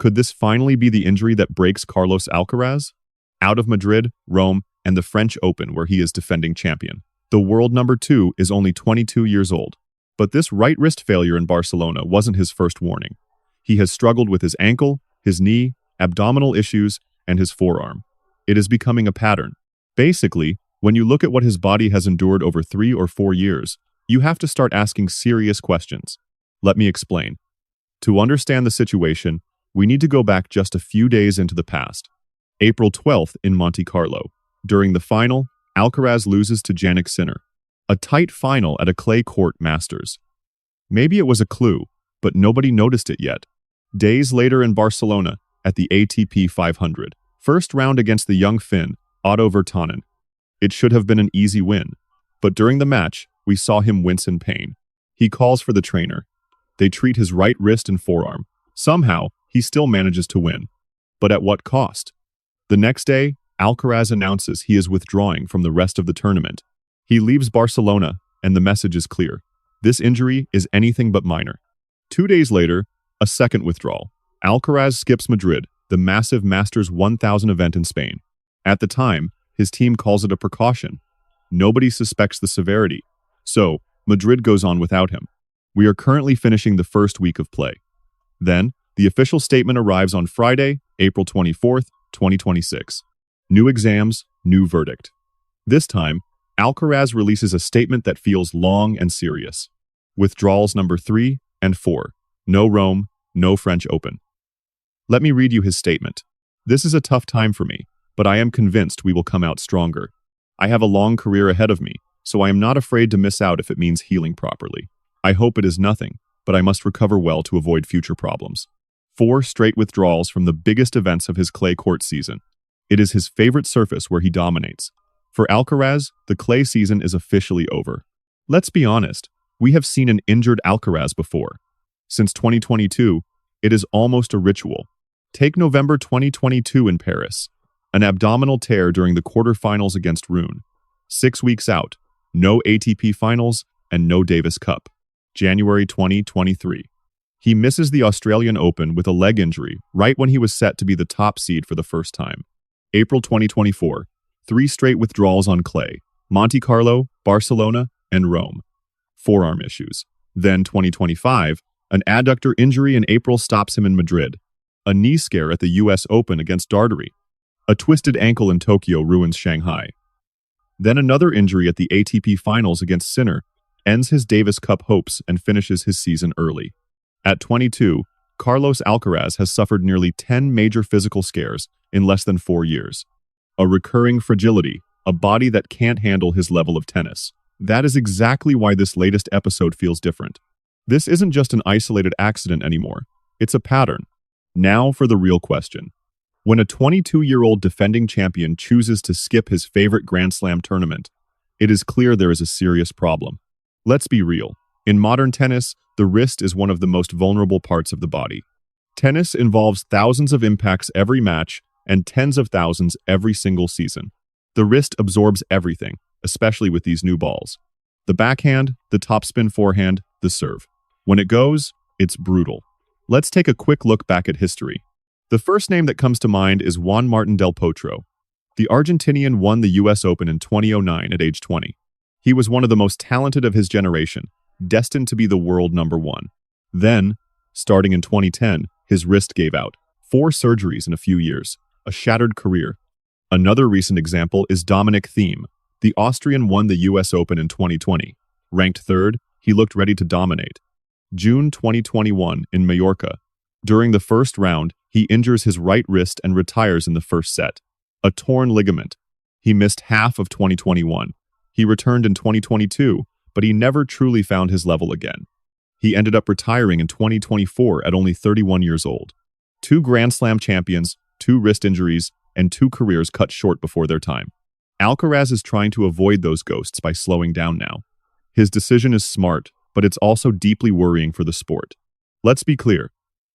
Could this finally be the injury that breaks Carlos Alcaraz? Out of Madrid, Rome, and the French Open where he is defending champion. The world number 2 is only 22 years old. But this right wrist failure in Barcelona wasn't his first warning. He has struggled with his ankle, his knee, abdominal issues, and his forearm. It is becoming a pattern. Basically, when you look at what his body has endured over 3 or 4 years, you have to start asking serious questions. Let me explain. To understand the situation, we need to go back just a few days into the past. April 12th in Monte Carlo. During the final, Alcaraz loses to Jannik Sinner. A tight final at a clay court Masters. Maybe it was a clue, but nobody noticed it yet. Days later in Barcelona, at the ATP 500. First round against the young Finn, Otto Virtanen. It should have been an easy win. But during the match, we saw him wince in pain. He calls for the trainer. They treat his right wrist and forearm. Somehow, he still manages to win. But at what cost? The next day, Alcaraz announces he is withdrawing from the rest of the tournament. He leaves Barcelona, and the message is clear. This injury is anything but minor. 2 days later, a second withdrawal. Alcaraz skips Madrid, the massive Masters 1000 event in Spain. At the time, his team calls it a precaution. Nobody suspects the severity. So, Madrid goes on without him. We are currently finishing the first week of play. Then, the official statement arrives on Friday, April 24th, 2026. New exams, new verdict. This time, Alcaraz releases a statement that feels long and serious. Withdrawals number 3 and 4. No Rome, no French Open. Let me read you his statement. This is a tough time for me, but I am convinced we will come out stronger. I have a long career ahead of me, so I am not afraid to miss out if it means healing properly. I hope it is nothing, but I must recover well to avoid future problems. 4 straight withdrawals from the biggest events of his clay court season. It is his favorite surface where he dominates. For Alcaraz, the clay season is officially over. Let's be honest, we have seen an injured Alcaraz before. Since 2022, it is almost a ritual. Take November 2022 in Paris. An abdominal tear during the quarterfinals against Rune. 6 weeks out, no ATP finals and no Davis Cup. January 2023. He misses the Australian Open with a leg injury right when he was set to be the top seed for the first time. April 2024. 3 straight withdrawals on clay. Monte Carlo, Barcelona, and Rome. Forearm issues. Then 2025, an adductor injury in April stops him in Madrid. A knee scare at the US Open against Dartary. A twisted ankle in Tokyo ruins Shanghai. Then another injury at the ATP Finals against Sinner ends his Davis Cup hopes and finishes his season early. At 22, Carlos Alcaraz has suffered nearly 10 major physical scares in less than 4 years. A recurring fragility, a body that can't handle his level of tennis. That is exactly why this latest episode feels different. This isn't just an isolated accident anymore. It's a pattern. Now for the real question. When a 22-year-old defending champion chooses to skip his favorite Grand Slam tournament, it is clear there is a serious problem. Let's be real. In modern tennis, the wrist is one of the most vulnerable parts of the body. Tennis involves thousands of impacts every match and tens of thousands every single season. The wrist absorbs everything, especially with these new balls. The backhand, the topspin forehand, the serve. When it goes, it's brutal. Let's take a quick look back at history. The first name that comes to mind is Juan Martín del Potro. The Argentinian won the US Open in 2009 at age 20. He was one of the most talented of his generation, destined to be the world number 1. Then, starting in 2010, his wrist gave out. 4 surgeries in a few years. A shattered career. Another recent example is Dominic Thiem. The Austrian won the US Open in 2020. Ranked 3rd, he looked ready to dominate. June 2021 in Mallorca. During the first round, he injures his right wrist and retires in the first set. A torn ligament. He missed half of 2021. He returned in 2022, but he never truly found his level again. He ended up retiring in 2024 at only 31 years old. 2 Grand Slam champions, 2 wrist injuries, and 2 careers cut short before their time. Alcaraz is trying to avoid those ghosts by slowing down now. His decision is smart, but it's also deeply worrying for the sport. Let's be clear,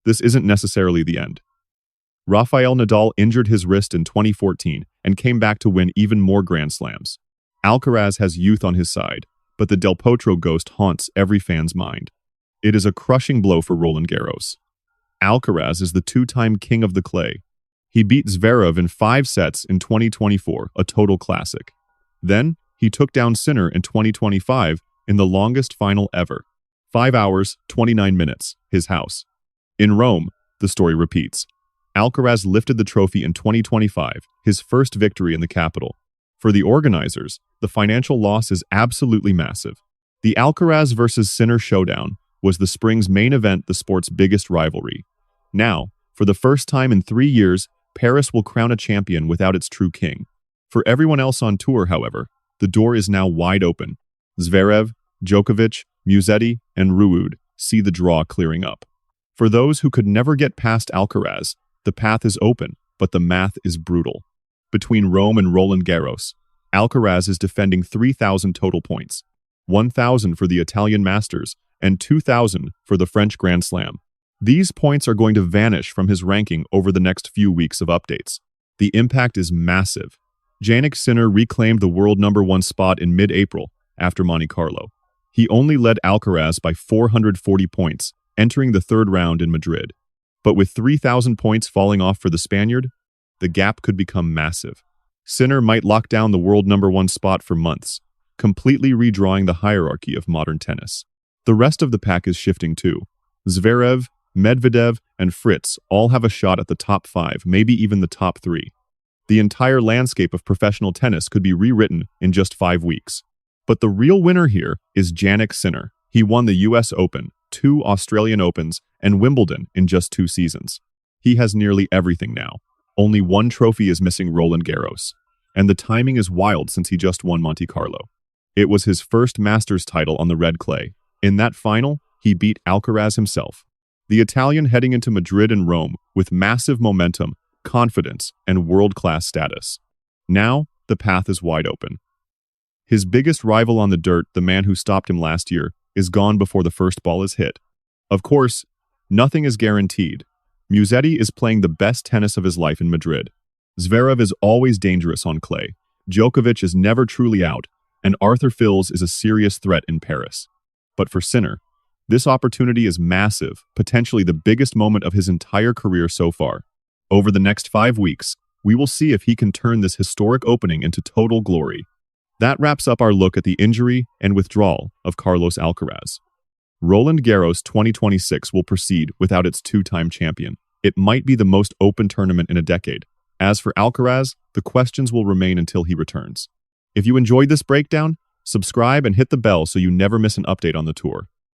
this isn't necessarily the end. Rafael Nadal injured his wrist in 2014 and came back to win even more Grand Slams. Alcaraz has youth on his side, but the Del Potro ghost haunts every fan's mind. It is a crushing blow for Roland Garros. Alcaraz is the two-time king of the clay. He beat Zverev in 5 sets in 2024, a total classic. Then, he took down Sinner in 2025 in the longest final ever. 5 hours, 29 minutes, his house. In Rome, the story repeats. Alcaraz lifted the trophy in 2025, his first victory in the capital. For the organizers, the financial loss is absolutely massive. The Alcaraz versus Sinner showdown was the spring's main event, the sport's biggest rivalry. Now, for the first time in 3 years, Paris will crown a champion without its true king. For everyone else on tour, however, the door is now wide open. Zverev, Djokovic, Musetti, and Ruud see the draw clearing up. For those who could never get past Alcaraz, the path is open, but the math is brutal. Between Rome and Roland Garros, Alcaraz is defending 3,000 total points, 1,000 for the Italian Masters, and 2,000 for the French Grand Slam. These points are going to vanish from his ranking over the next few weeks of updates. The impact is massive. Jannik Sinner reclaimed the world #1 spot in mid-April after Monte Carlo. He only led Alcaraz by 440 points, entering the third round in Madrid. But with 3,000 points falling off for the Spaniard, the gap could become massive. Sinner might lock down the world #1 spot for months, completely redrawing the hierarchy of modern tennis. The rest of the pack is shifting too. Zverev, Medvedev, and Fritz all have a shot at the top 5, maybe even the top 3. The entire landscape of professional tennis could be rewritten in just 5 weeks. But the real winner here is Jannik Sinner. He won the US Open, 2 Australian Opens, and Wimbledon in just 2 seasons. He has nearly everything now. Only 1 trophy is missing, Roland Garros. And the timing is wild since he just won Monte Carlo. It was his first Masters title on the red clay. In that final, he beat Alcaraz himself. The Italian heading into Madrid and Rome with massive momentum, confidence, and world-class status. Now, the path is wide open. His biggest rival on the dirt, the man who stopped him last year, is gone before the first ball is hit. Of course, nothing is guaranteed. Musetti is playing the best tennis of his life in Madrid. Zverev is always dangerous on clay. Djokovic is never truly out, and Arthur Fils is a serious threat in Paris. But for Sinner, this opportunity is massive, potentially the biggest moment of his entire career so far. Over the next 5 weeks, we will see if he can turn this historic opening into total glory. That wraps up our look at the injury and withdrawal of Carlos Alcaraz. Roland Garros 2026 will proceed without its 2-time champion. It might be the most open tournament in a decade. As for Alcaraz, the questions will remain until he returns. If you enjoyed this breakdown, subscribe and hit the bell so you never miss an update on the tour.